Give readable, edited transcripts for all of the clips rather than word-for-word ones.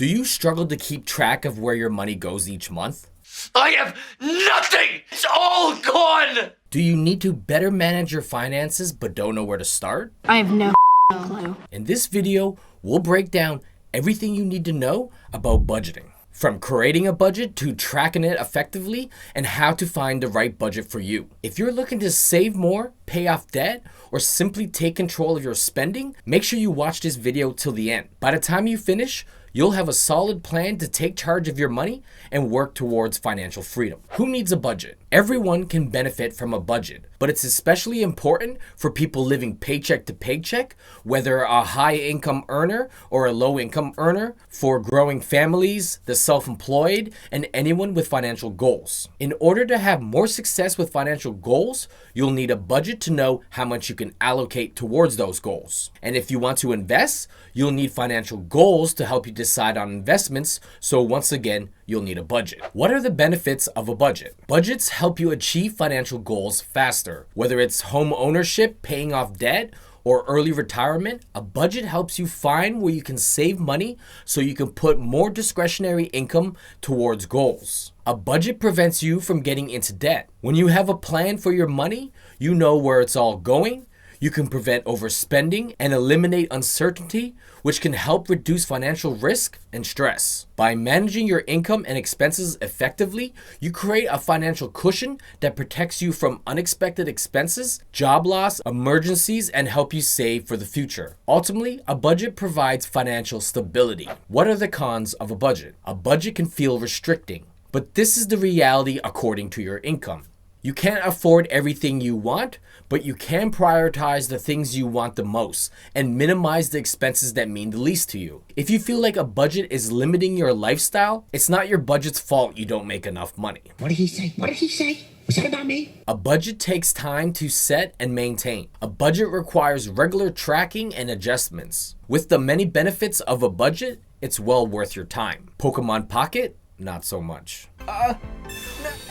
Do you struggle to keep track of where your money goes each month? I have nothing! It's all gone! Do you need to better manage your finances but don't know where to start? I have no clue. In this video, we'll break down everything you need to know about budgeting. From creating a budget to tracking it effectively and how to find the right budget for you. If you're looking to save more, pay off debt, or simply take control of your spending, make sure you watch this video till the end. By the time you finish, you'll have a solid plan to take charge of your money and work towards financial freedom. Who needs a budget? Everyone can benefit from a budget, but it's especially important for people living paycheck to paycheck, whether a high income earner or a low income earner, for growing families, the self-employed, and anyone with financial goals. In order to have more success with financial goals, you'll need a budget to know how much you can allocate towards those goals. And if you want to invest, you'll need financial goals to help you decide on investments. So once again, you'll need a budget. What are the benefits of a budget? Budgets help you achieve financial goals faster. Whether it's home ownership, paying off debt, or early retirement, a budget helps you find where you can save money so you can put more discretionary income towards goals. A budget prevents you from getting into debt. When you have a plan for your money, you know where it's all going. You can prevent overspending and eliminate uncertainty, which can help reduce financial risk and stress. By managing your income and expenses effectively, you create a financial cushion that protects you from unexpected expenses, job loss, emergencies, and help you save for the future. Ultimately, a budget provides financial stability. What are the cons of a budget? A budget can feel restricting, but this is the reality according to your income. You can't afford everything you want, but you can prioritize the things you want the most and minimize the expenses that mean the least to you. If you feel like a budget is limiting your lifestyle, it's not your budget's fault you don't make enough money. What did he say? What did he say? Was that about me? A budget takes time to set and maintain. A budget requires regular tracking and adjustments. With the many benefits of a budget, it's well worth your time. Pokemon Pocket? Not so much.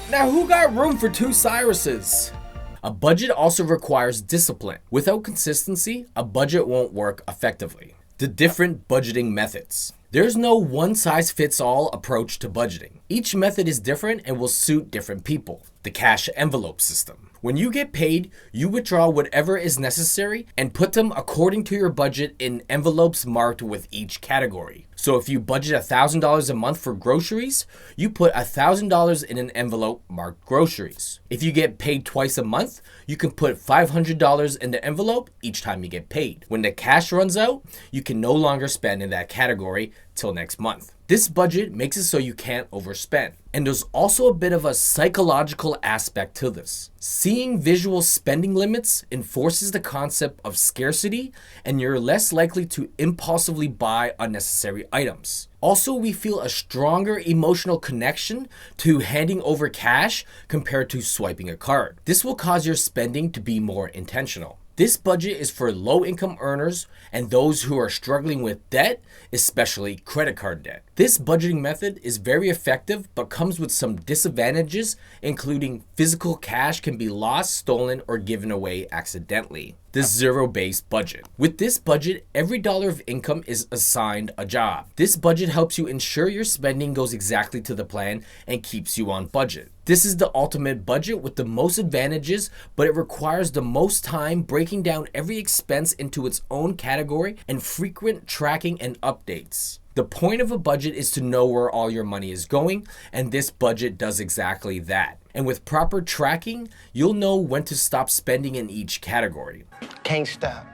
Now who got room for two Cyruses? A budget also requires discipline. Without consistency, a budget won't work effectively. The different budgeting methods. There's no one-size-fits-all approach to budgeting. Each method is different and will suit different people. The cash envelope system. When you get paid, you withdraw whatever is necessary and put them according to your budget in envelopes marked with each category. So if you budget $1,000 a month for groceries, you put $1,000 in an envelope marked groceries. If you get paid twice a month, you can put $500 in the envelope each time you get paid. When the cash runs out, you can no longer spend in that category till next month. This budget makes it so you can't overspend. And there's also a bit of a psychological aspect to this. Seeing visual spending limits enforces the concept of scarcity, and you're less likely to impulsively buy unnecessary items. Also, we feel a stronger emotional connection to handing over cash compared to swiping a card. This will cause your spending to be more intentional. This budget is for low-income earners and those who are struggling with debt, especially credit card debt. This budgeting method is very effective but comes with some disadvantages, including physical cash can be lost, stolen, or given away accidentally. The zero-based budget. With this budget, every dollar of income is assigned a job. This budget helps you ensure your spending goes exactly to the plan and keeps you on budget. This is the ultimate budget with the most advantages, but it requires the most time breaking down every expense into its own category and frequent tracking and updates. The point of a budget is to know where all your money is going, and this budget does exactly that. And with proper tracking, you'll know when to stop spending in each category. Can't stop.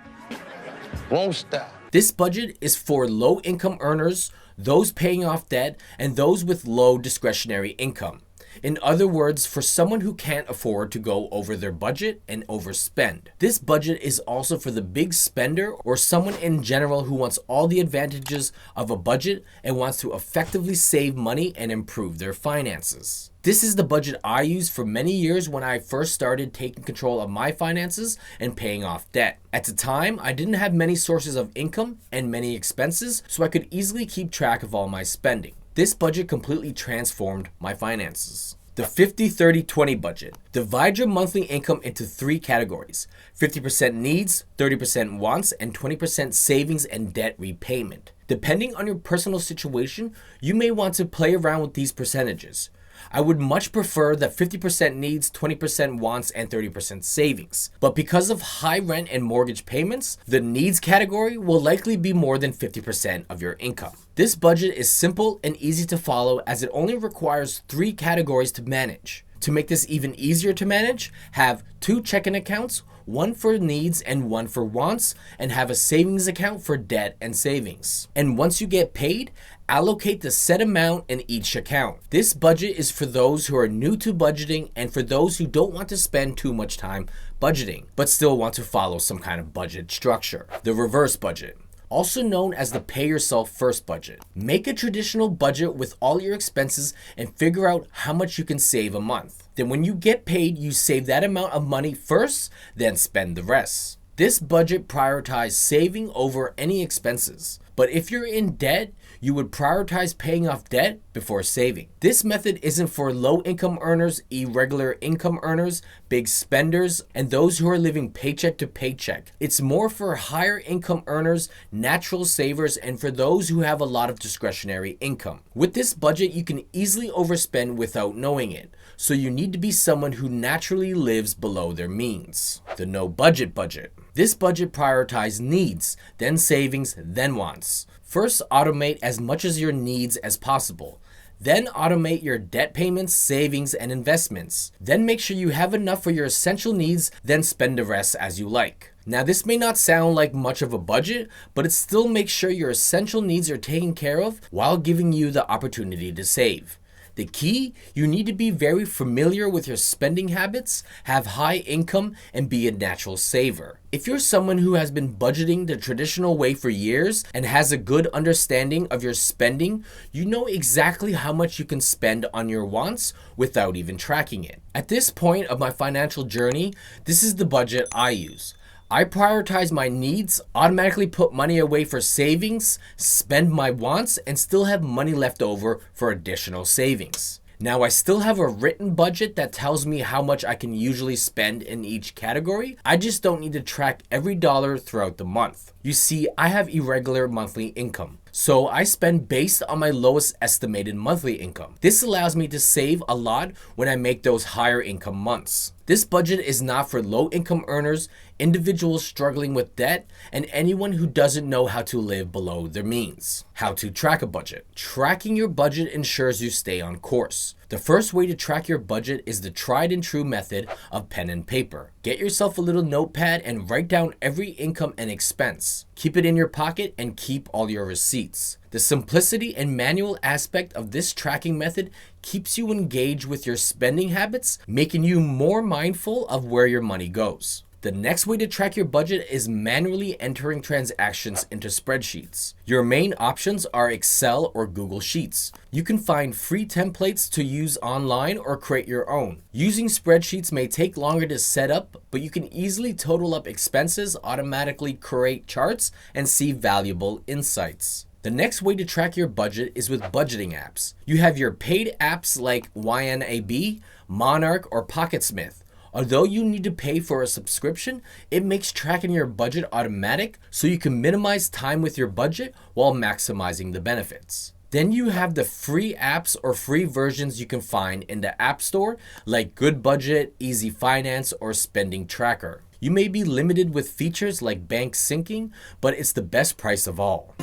Won't stop. This budget is for low-income earners, those paying off debt, and those with low discretionary income. In other words, for someone who can't afford to go over their budget and overspend. This budget is also for the big spender or someone in general who wants all the advantages of a budget and wants to effectively save money and improve their finances. This is the budget I used for many years when I first started taking control of my finances and paying off debt. At the time, I didn't have many sources of income and many expenses, so I could easily keep track of all my spending. This budget completely transformed my finances. The 50-30-20 budget. Divide your monthly income into 3 categories: 50% needs, 30% wants, and 20% savings and debt repayment. Depending on your personal situation, you may want to play around with these percentages. I would much prefer the 50% needs, 20% wants, and 30% savings. But because of high rent and mortgage payments, the needs category will likely be more than 50% of your income. This budget is simple and easy to follow as it only requires 3 categories to manage. To make this even easier to manage, have 2 checking accounts, one for needs and one for wants, and have a savings account for debt and savings. And once you get paid, allocate the set amount in each account. This budget is for those who are new to budgeting and for those who don't want to spend too much time budgeting, but still want to follow some kind of budget structure. The reverse budget, also known as the pay yourself first budget. Make a traditional budget with all your expenses and figure out how much you can save a month. Then when you get paid, you save that amount of money first, then spend the rest. This budget prioritizes saving over any expenses. But if you're in debt, you would prioritize paying off debt before saving. This method isn't for low income earners, irregular income earners, big spenders, and those who are living paycheck to paycheck. It's more for higher income earners, natural savers, and for those who have a lot of discretionary income. With this budget, you can easily overspend without knowing it. So you need to be someone who naturally lives below their means. The no budget budget. This budget prioritizes needs, then savings, then wants. First, automate as much as your needs as possible. Then automate your debt payments, savings, and investments. Then make sure you have enough for your essential needs, then spend the rest as you like. Now, this may not sound like much of a budget, but it still makes sure your essential needs are taken care of while giving you the opportunity to save. The key, you need to be very familiar with your spending habits, have high income, and be a natural saver. If you're someone who has been budgeting the traditional way for years and has a good understanding of your spending, you know exactly how much you can spend on your wants without even tracking it. At this point of my financial journey, this is the budget I use. I prioritize my needs, automatically put money away for savings, spend my wants, and still have money left over for additional savings. Now, I still have a written budget that tells me how much I can usually spend in each category. I just don't need to track every dollar throughout the month. You see, I have irregular monthly income, so I spend based on my lowest estimated monthly income. This allows me to save a lot when I make those higher income months. This budget is not for low income earners, individuals struggling with debt, and anyone who doesn't know how to live below their means. How to track a budget. Tracking your budget ensures you stay on course. The first way to track your budget is the tried and true method of pen and paper. Get yourself a little notepad and write down every income and expense. Keep it in your pocket and keep all your receipts. The simplicity and manual aspect of this tracking method keeps you engaged with your spending habits, making you more mindful of where your money goes. The next way to track your budget is manually entering transactions into spreadsheets. Your main options are Excel or Google Sheets. You can find free templates to use online or create your own. Using spreadsheets may take longer to set up, but you can easily total up expenses, automatically create charts, and see valuable insights. The next way to track your budget is with budgeting apps. You have your paid apps like YNAB, Monarch, or Pocketsmith. Although you need to pay for a subscription, it makes tracking your budget automatic so you can minimize time with your budget while maximizing the benefits. Then you have the free apps or free versions you can find in the App Store like Good Budget, Easy Finance, or Spending Tracker. You may be limited with features like bank syncing, but it's the best price of all.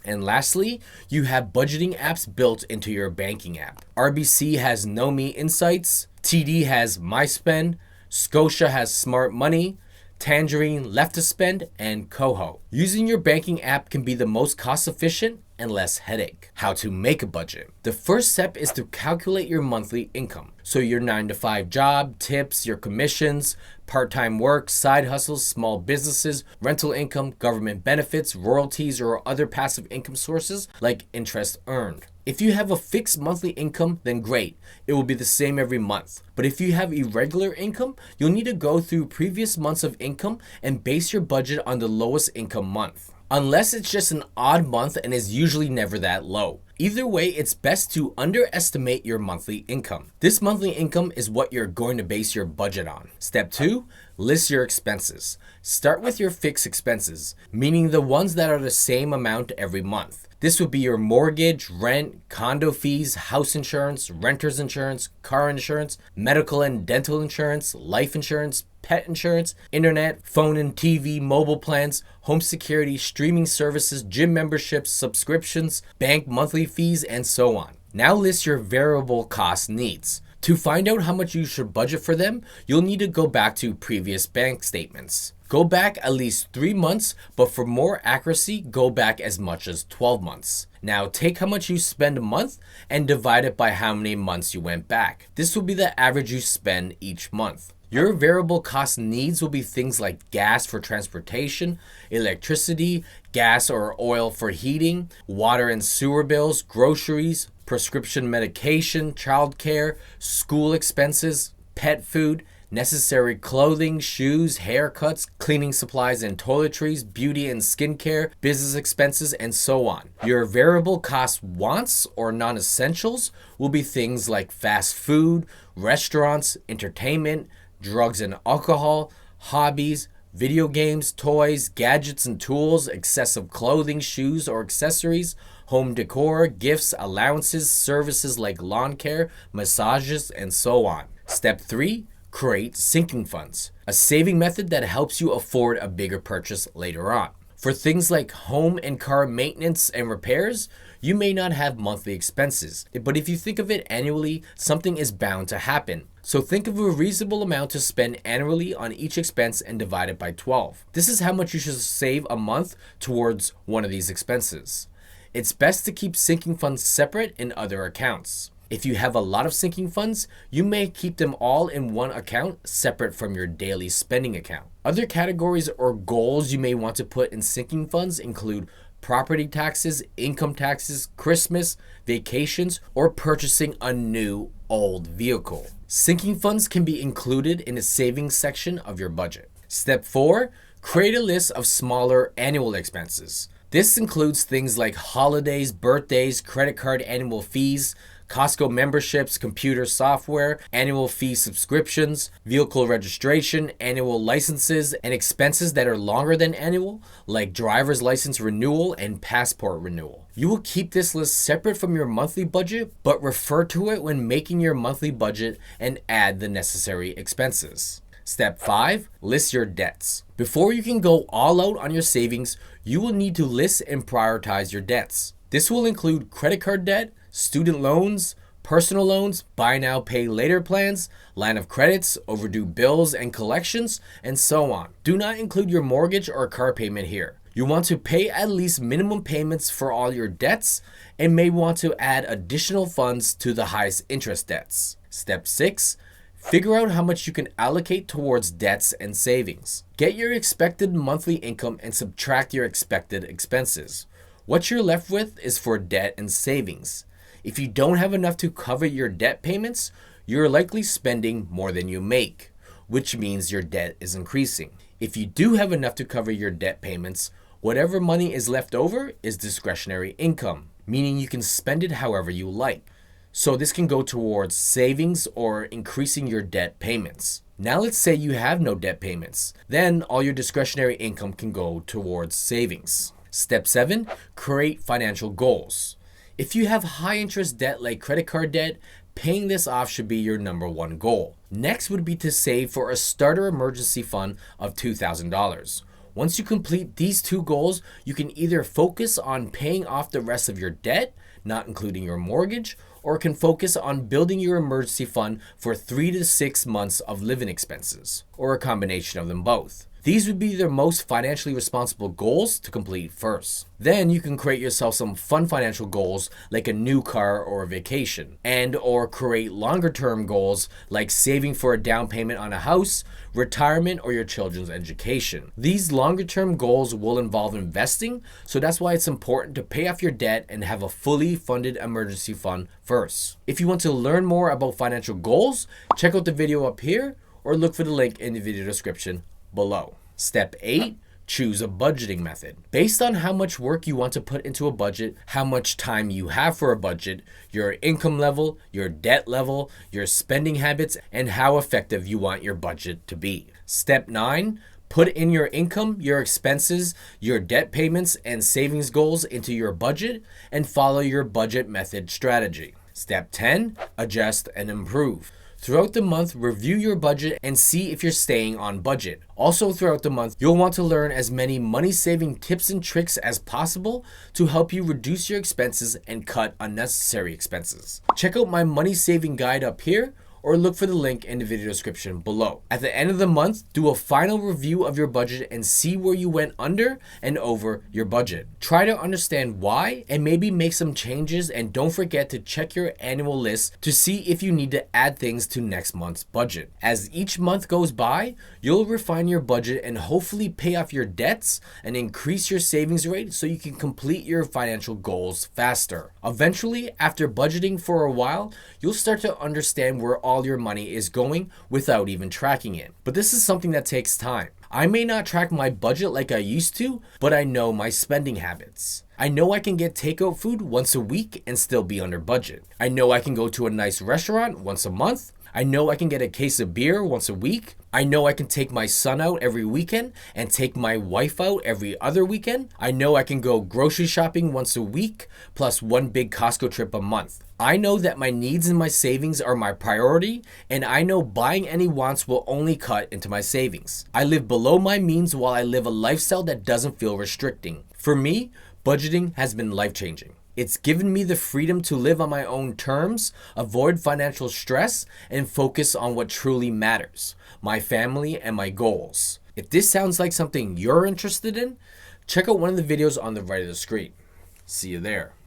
And lastly, you have budgeting apps built into your banking app. RBC has KnowMe Insights, TD has MySpend, Scotia has Smart Money, Tangerine Left to Spend, and Koho. Using your banking app can be the most cost efficient and less headache. How to make a budget. The first step is to calculate your monthly income. So your 9-to-5 job, tips, your commissions, part-time work, side hustles, small businesses, rental income, government benefits, royalties, or other passive income sources like interest earned. If you have a fixed monthly income, then great. It will be the same every month. But if you have irregular income, you'll need to go through previous months of income and base your budget on the lowest income month. Unless it's just an odd month and is usually never that low. Either way, it's best to underestimate your monthly income. This monthly income is what you're going to base your budget on. Step 2, list your expenses. Start with your fixed expenses, meaning the ones that are the same amount every month. This would be your mortgage, rent, condo fees, house insurance, renter's insurance, car insurance, medical and dental insurance, life insurance, pet insurance, internet, phone and TV, mobile plans, home security, streaming services, gym memberships, subscriptions, bank monthly fees, and so on. Now list your variable cost needs. To find out how much you should budget for them, you'll need to go back to previous bank statements. Go back at least 3 months, but for more accuracy, go back as much as 12 months. Now take how much you spend a month and divide it by how many months you went back. This will be the average you spend each month. Your variable cost needs will be things like gas for transportation, electricity, gas or oil for heating, water and sewer bills, groceries, prescription medication, childcare, school expenses, pet food, necessary clothing, shoes, haircuts, cleaning supplies and toiletries, beauty and skincare, business expenses, and so on. Your variable cost wants or non-essentials will be things like fast food, restaurants, entertainment, drugs and alcohol, hobbies, video games, toys, gadgets and tools, excessive clothing, shoes or accessories, home decor, gifts, allowances, services like lawn care, massages, and so on. Step 3, create sinking funds, a saving method that helps you afford a bigger purchase later on. For things like home and car maintenance and repairs, you may not have monthly expenses, but if you think of it annually, something is bound to happen. So think of a reasonable amount to spend annually on each expense and divide it by 12. This is how much you should save a month towards one of these expenses. It's best to keep sinking funds separate in other accounts. If you have a lot of sinking funds, you may keep them all in one account separate from your daily spending account. Other categories or goals you may want to put in sinking funds include property taxes, income taxes, Christmas, vacations, or purchasing a new old vehicle. Sinking funds can be included in the savings section of your budget. Step 4, create a list of smaller annual expenses. This includes things like holidays, birthdays, credit card annual fees, Costco memberships, computer software, annual fee subscriptions, vehicle registration, annual licenses, and expenses that are longer than annual, like driver's license renewal and passport renewal. You will keep this list separate from your monthly budget, but refer to it when making your monthly budget and add the necessary expenses. Step 5, list your debts. Before you can go all out on your savings, you will need to list and prioritize your debts. This will include credit card debt, student loans, personal loans, buy now, pay later plans, line of credits, overdue bills and collections, and so on. Do not include your mortgage or car payment here. You want to pay at least minimum payments for all your debts and may want to add additional funds to the highest interest debts. Step 6, figure out how much you can allocate towards debts and savings. Get your expected monthly income and subtract your expected expenses. What you're left with is for debt and savings. If you don't have enough to cover your debt payments, you're likely spending more than you make, which means your debt is increasing. If you do have enough to cover your debt payments, whatever money is left over is discretionary income, meaning you can spend it however you like. So this can go towards savings or increasing your debt payments. Now let's say you have no debt payments. Then all your discretionary income can go towards savings. Step 7, create financial goals. If you have high interest debt like credit card debt, paying this off should be your number one goal. Next would be to save for a starter emergency fund of $2,000. Once you complete these 2 goals, you can either focus on paying off the rest of your debt, not including your mortgage, or can focus on building your emergency fund for 3 to 6 months of living expenses, or a combination of them both. These would be the most financially responsible goals to complete first. Then you can create yourself some fun financial goals like a new car or a vacation, and or create longer term goals like saving for a down payment on a house, retirement, or your children's education. These longer term goals will involve investing, so that's why it's important to pay off your debt and have a fully funded emergency fund first. If you want to learn more about financial goals, check out the video up here or look for the link in the video description below. Step 8, choose a budgeting method. Based on how much work you want to put into a budget, how much time you have for a budget, your income level, your debt level, your spending habits, and how effective you want your budget to be. Step 9. Put in your income, your expenses, your debt payments, and savings goals into your budget and follow your budget method strategy. Step 10. Adjust and improve. Throughout the month, review your budget and see if you're staying on budget. Also, throughout the month, you'll want to learn as many money-saving tips and tricks as possible to help you reduce your expenses and cut unnecessary expenses. Check out my money-saving guide up here, or look for the link in the video description below. At the end of the month, do a final review of your budget and see where you went under and over your budget. Try to understand why and maybe make some changes, and don't forget to check your annual list to see if you need to add things to next month's budget. As each month goes by, you'll refine your budget and hopefully pay off your debts and increase your savings rate so you can complete your financial goals faster. Eventually, after budgeting for a while, you'll start to understand where all your money is going without even tracking it. But this is something that takes time. I may not track my budget like I used to, but I know my spending habits. I know I can get takeout food once a week and still be under budget. I know I can go to a nice restaurant once a month. I know I can get a case of beer once a week. I know I can take my son out every weekend and take my wife out every other weekend. I know I can go grocery shopping once a week, plus one big Costco trip a month. I know that my needs and my savings are my priority, and I know buying any wants will only cut into my savings. I live below my means while I live a lifestyle that doesn't feel restricting. For me, budgeting has been life-changing. It's given me the freedom to live on my own terms, avoid financial stress, and focus on what truly matters, my family and my goals. If this sounds like something you're interested in, check out one of the videos on the right of the screen. See you there.